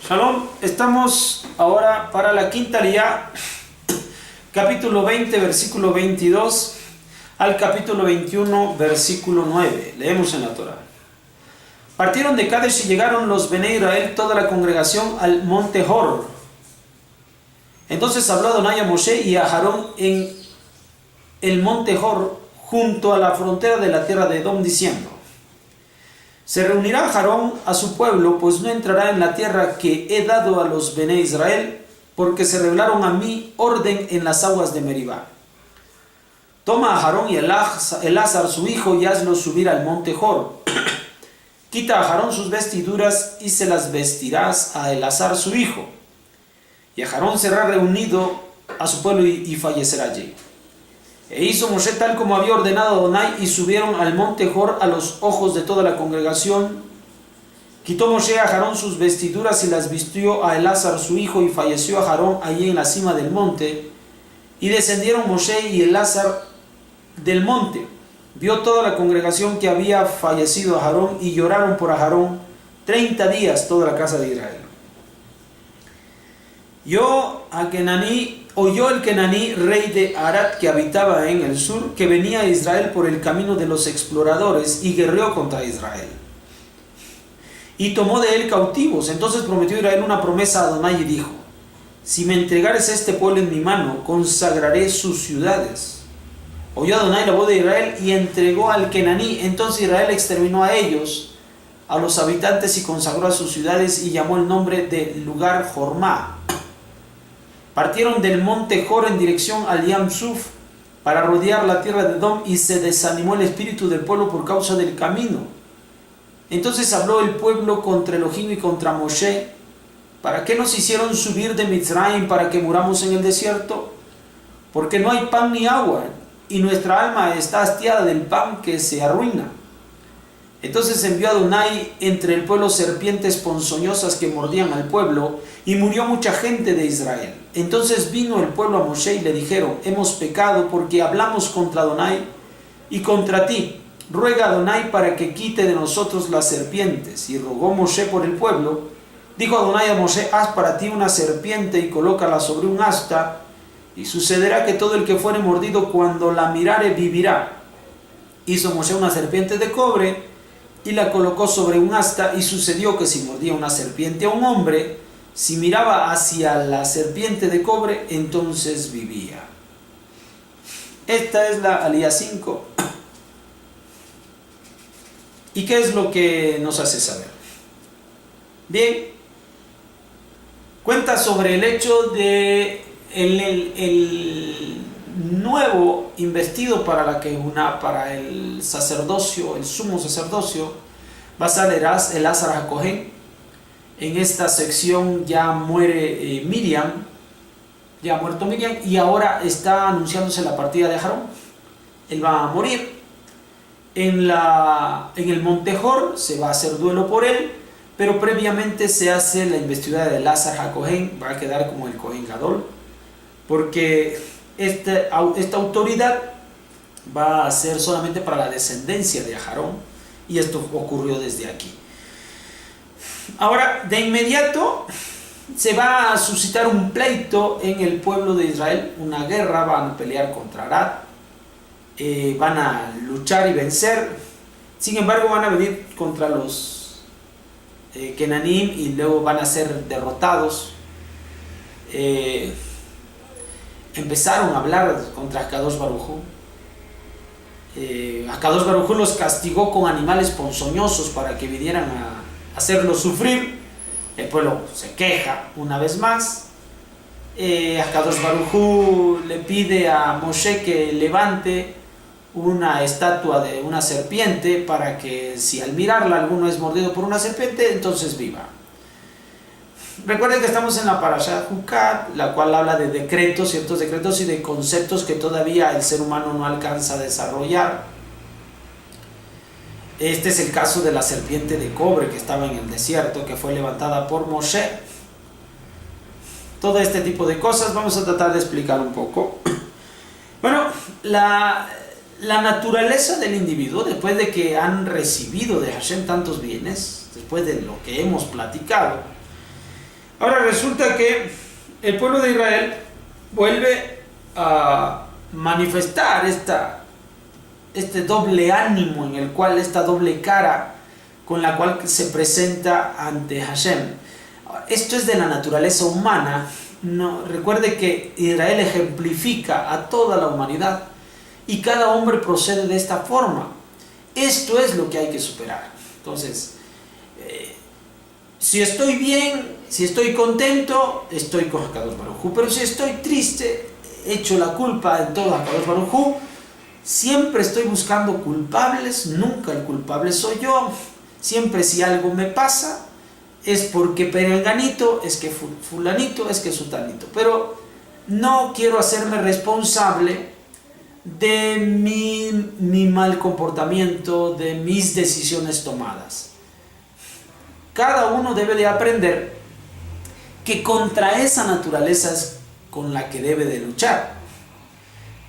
Shalom, estamos ahora para la quinta Aliyá, capítulo 20, versículo 22 al capítulo 21, versículo 9. Leemos en la Torá. Partieron de Kadesh y llegaron los Bnei Israel, toda la congregación, al monte Hor. Entonces habló Adonai a Moshe y a Aarón en el monte Hor, junto a la frontera de la tierra de Edom, diciendo: se reunirá Aarón a su pueblo, pues no entrará en la tierra que he dado a los Bnei Israel, porque se rebelaron a mi orden en las aguas de Meribá. Toma a Aarón y a Elazar su hijo y hazlo subir al monte Hor. Quita a Aarón sus vestiduras y se las vestirás a Elazar su hijo. Y Aarón será reunido a su pueblo y fallecerá allí. E hizo Moshe tal como había ordenado Adonai, y subieron al monte Hor a los ojos de toda la congregación. Quitó Moshe a Aarón sus vestiduras y las vistió a Elazar su hijo, y falleció a Aarón allí en la cima del monte. Y descendieron Moshe y Elazar del monte. Vio toda la congregación que había fallecido a Aarón, y lloraron por Aarón 30 días toda la casa de Israel. Oyó el Kenaní, rey de Arad, que habitaba en el sur, que venía a Israel por el camino de los exploradores, y guerreó contra Israel. Y tomó de él cautivos. Entonces prometió Israel una promesa a Adonai y dijo: si me entregares este pueblo en mi mano, consagraré sus ciudades. Oyó Adonai la voz de Israel y entregó al Kenaní. Entonces Israel exterminó a ellos, a los habitantes, y consagró a sus ciudades, y llamó el nombre del lugar Jormá. Partieron del monte Hor en dirección al Yam Suf para rodear la tierra de Edom, y se desanimó el espíritu del pueblo por causa del camino. Entonces habló el pueblo contra Elohim y contra Moshe: ¿para qué nos hicieron subir de Mitzrayim para que muramos en el desierto? Porque no hay pan ni agua, y nuestra alma está hastiada del pan que se arruina. Entonces envió Adonai entre el pueblo serpientes ponzoñosas que mordían al pueblo, y murió mucha gente de Israel. Entonces vino el pueblo a Moshe y le dijeron: hemos pecado porque hablamos contra Adonai y contra ti. Ruega a Adonai para que quite de nosotros las serpientes. Y rogó Moshe por el pueblo. Dijo Adonai a Moshe: haz para ti una serpiente y colócala sobre un asta, y sucederá que todo el que fuere mordido cuando la mirare vivirá. Hizo Moshe una serpiente de cobre y la colocó sobre un asta, y sucedió que si mordía una serpiente a un hombre, si miraba hacia la serpiente de cobre, entonces vivía. Esta es la Aliyá 5. ¿Y qué es lo que nos hace saber? Bien, cuenta sobre el hecho de el nuevo investido para el sacerdocio, el sumo sacerdocio, va a ser Elazar HaKohen. En esta sección ya muere Miriam, ya ha muerto Miriam, y ahora está anunciándose la partida de Aarón. Él va a morir. En el monte Hor se va a hacer duelo por él, pero previamente se hace la investidura de Elazar HaKohen. Va a quedar como el Kohen Gadol, porque esta autoridad va a ser solamente para la descendencia de Aarón, y esto ocurrió desde aquí. Ahora, de inmediato se va a suscitar un pleito en el pueblo de Israel, una guerra. Van a pelear contra Arad, van a luchar y vencer. Sin embargo, van a venir contra los Kenanim, y luego van a ser derrotados. Empezaron a hablar contra Akadosh Baruj Hu. Akadosh Baruj Hu los castigó con animales ponzoñosos para que vinieran a hacerlos sufrir. El pueblo se queja una vez más. Akadosh Baruj Hu le pide a Moshe que levante una estatua de una serpiente, para que si al mirarla alguno es mordido por una serpiente, entonces viva. Recuerden que estamos en la Parashat Hukat, la cual habla de decretos, ciertos decretos y de conceptos que todavía el ser humano no alcanza a desarrollar. Este es el caso de la serpiente de cobre que estaba en el desierto, que fue levantada por Moshe. Todo este tipo de cosas vamos a tratar de explicar un poco. Bueno, la naturaleza del individuo, después de que han recibido de Hashem tantos bienes, después de lo que hemos platicado, Ahora resulta que el pueblo de Israel vuelve a manifestar este doble ánimo en el cual, esta doble cara con la cual se presenta ante Hashem. Esto es de la naturaleza humana. No, recuerde que Israel ejemplifica a toda la humanidad y cada hombre procede de esta forma. Esto es lo que hay que superar. Entonces, si estoy bien, si estoy contento, estoy con HaKadosh Baruj Hu. Pero si estoy triste, echo la culpa en todo HaKadosh Baruj Hu. Siempre estoy buscando culpables, nunca el culpable soy yo. Siempre si algo me pasa, es porque perenganito, es que fulanito, es que sutanito. Pero no quiero hacerme responsable de mi mal comportamiento, de mis decisiones tomadas. Cada uno debe de aprender que contra esa naturaleza es con la que debe de luchar.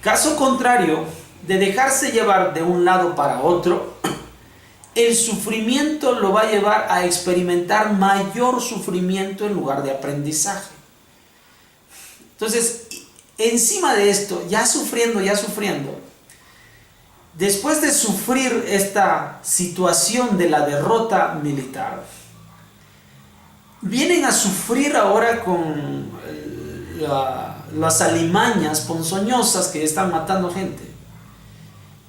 Caso contrario, de dejarse llevar de un lado para otro, el sufrimiento lo va a llevar a experimentar mayor sufrimiento en lugar de aprendizaje. Entonces, encima de esto, ya sufriendo, después de sufrir esta situación de la derrota militar, vienen a sufrir ahora con las alimañas ponzoñosas que están matando gente.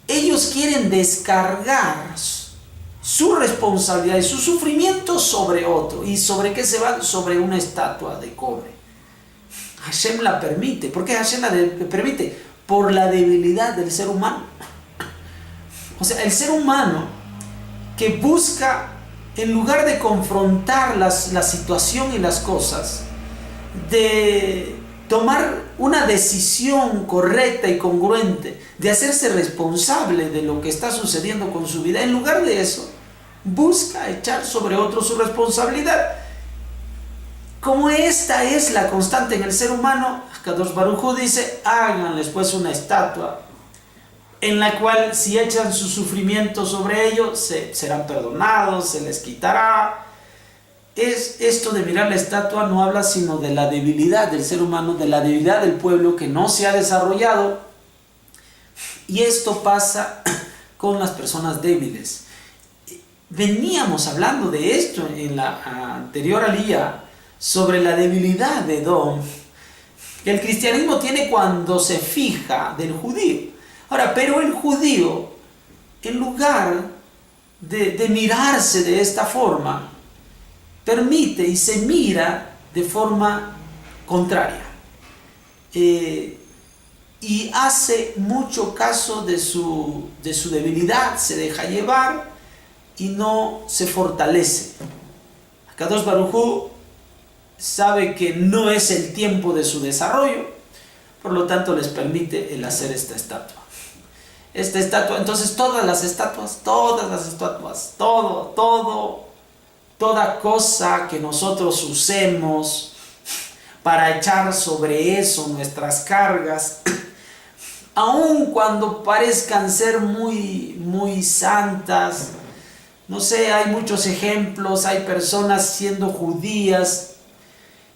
Ellos quieren descargar su responsabilidad y su sufrimiento sobre otro. ¿Y sobre qué se van? Sobre una estatua de cobre. Hashem la permite. ¿Por qué Hashem la permite? Por la debilidad del ser humano. O sea, el ser humano que busca, en lugar de confrontar la situación y las cosas, de tomar una decisión correcta y congruente, de hacerse responsable de lo que está sucediendo con su vida, en lugar de eso, busca echar sobre otro su responsabilidad. Como esta es la constante en el ser humano, HaKadosh Baruj Hu dice, háganles pues una estatua en la cual si echan su sufrimiento sobre ellos, serán perdonados, se les quitará. Esto de mirar la estatua no habla sino de la debilidad del ser humano, de la debilidad del pueblo que no se ha desarrollado. Y esto pasa con las personas débiles. Veníamos hablando de esto en la anterior aliyá, sobre la debilidad de Edom, que el cristianismo tiene cuando se fija del judío. Ahora, pero el judío, en lugar de mirarse de esta forma, permite y se mira de forma contraria. Y hace mucho caso de su debilidad, se deja llevar y no se fortalece. HaKadosh Baruj Hu sabe que no es el tiempo de su desarrollo, por lo tanto les permite el hacer esta estatua. Entonces toda cosa que nosotros usemos para echar sobre eso nuestras cargas, aun cuando parezcan ser muy santas, no sé, hay muchos ejemplos, hay personas siendo judías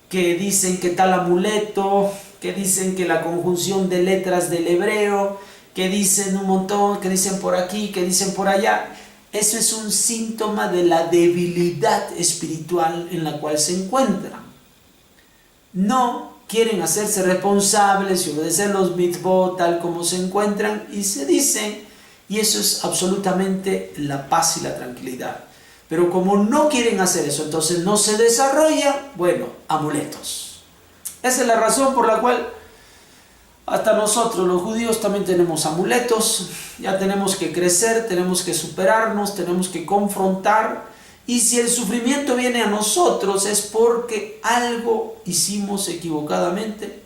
que dicen que tal amuleto, que dicen que la conjunción de letras del hebreo, que dicen un montón, que dicen por aquí, que dicen por allá. Eso es un síntoma de la debilidad espiritual en la cual se encuentran. No quieren hacerse responsables y obedecer los mitzvot tal como se encuentran y se dicen, y eso es absolutamente la paz y la tranquilidad. Pero como no quieren hacer eso, entonces no se desarrolla, bueno, amuletos. Esa es la razón por la cual hasta nosotros los judíos también tenemos amuletos. Ya tenemos que crecer, tenemos que superarnos, tenemos que confrontar. Y si el sufrimiento viene a nosotros es porque algo hicimos equivocadamente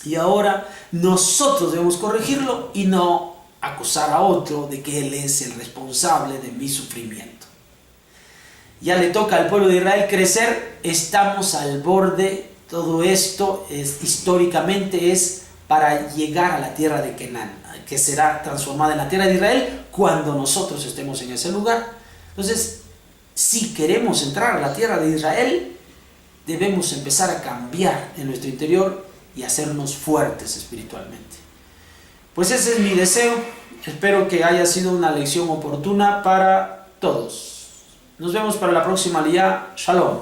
y ahora nosotros debemos corregirlo y no acusar a otro de que él es el responsable de mi sufrimiento. Ya le toca al pueblo de Israel crecer, estamos al borde. Todo esto históricamente es para llegar a la tierra de Canaán, que será transformada en la tierra de Israel cuando nosotros estemos en ese lugar. Entonces, si queremos entrar a la tierra de Israel, debemos empezar a cambiar en nuestro interior y hacernos fuertes espiritualmente. Pues ese es mi deseo. Espero que haya sido una lección oportuna para todos. Nos vemos para la próxima Aliyá. Shalom.